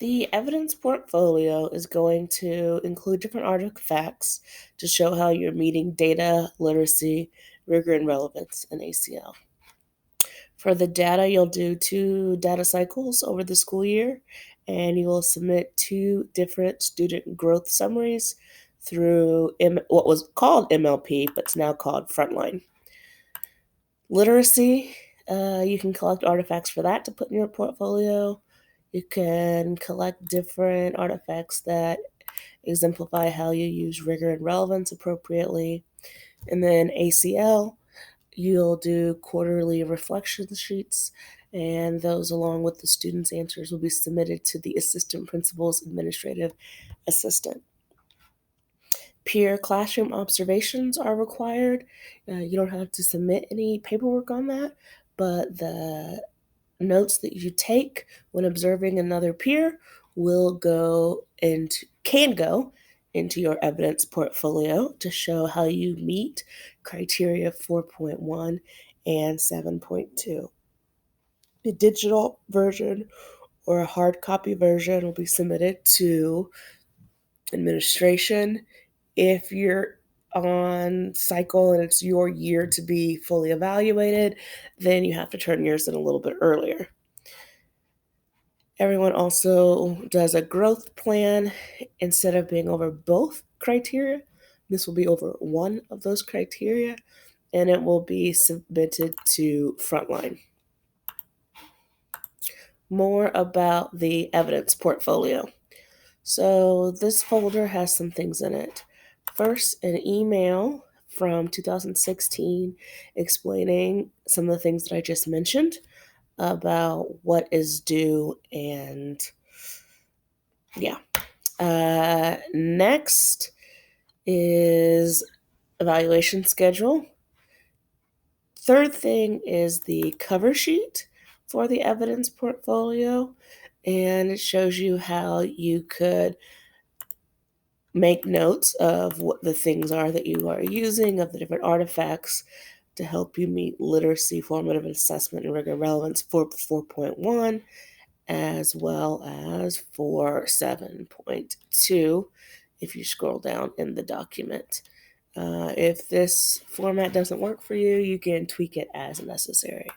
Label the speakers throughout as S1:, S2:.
S1: The evidence portfolio is going to include different artifacts to show how you're meeting data, literacy, rigor, and relevance in ACL. For the data, you'll do 2 data cycles over the school year, and you will submit 2 different student growth summaries through what was called MLP, but it's now called Frontline. Literacy, you can collect artifacts for that to put in your portfolio. You can collect different artifacts that exemplify how you use rigor and relevance appropriately. And then ACL, you'll do quarterly reflection sheets, and those, along with the students' answers, will be submitted to the assistant principal's administrative assistant. Peer classroom observations are required. You don't have to submit any paperwork on that, but the notes that you take when observing another peer can go into your evidence portfolio to show how you meet criteria 4.1 and 7.2. The digital version or a hard copy version will be submitted to administration. If you're on cycle and it's your year to be fully evaluated, then you have to turn yours in a little bit earlier. Everyone also does a growth plan. Instead of being over both criteria, this will be over one of those criteria, and it will be submitted to Frontline. More about the evidence portfolio. So this folder has some things in it. First, an email from 2016 explaining some of the things that I just mentioned about what is due, and yeah. Next is evaluation schedule. Third thing is the cover sheet for the evidence portfolio, and it shows you how you could make notes of what the things are that you are using, of the different artifacts to help you meet literacy, formative assessment, and rigor relevance for 4.1, as well as for 7.2 if you scroll down in the document. If this format doesn't work for you, you can tweak it as necessary.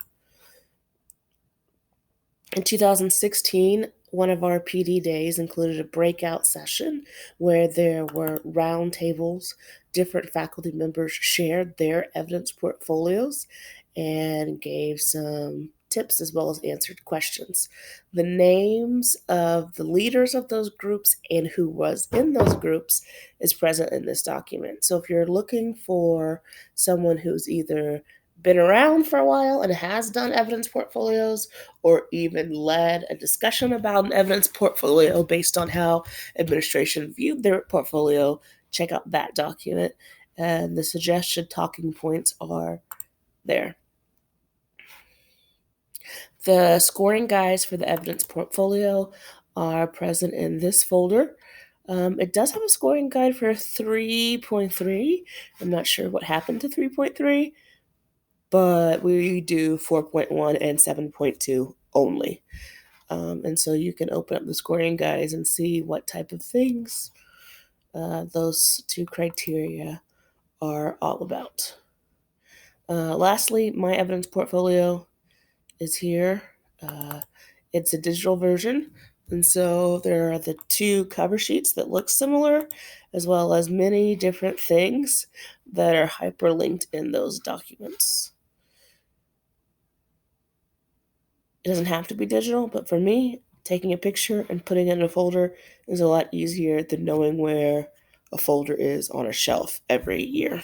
S1: In 2016, one of our PD days included a breakout session where there were roundtables. Different faculty members shared their evidence portfolios and gave some tips as well as answered questions. The names of the leaders of those groups and who was in those groups is present in this document. So if you're looking for someone who's either been around for a while and has done evidence portfolios, or even led a discussion about an evidence portfolio based on how administration viewed their portfolio, check out that document. And the suggested talking points are there. The scoring guides for the evidence portfolio are present in this folder. It does have a scoring guide for 3.3. I'm not sure what happened to 3.3, but we do 4.1 and 7.2 only. And so you can open up the scoring guides and see what type of things those 2 criteria are all about. Lastly, my evidence portfolio is here. It's a digital version, and so there are the 2 cover sheets that look similar, as well as many different things that are hyperlinked in those documents. It doesn't have to be digital, but for me, taking a picture and putting it in a folder is a lot easier than knowing where a folder is on a shelf every year.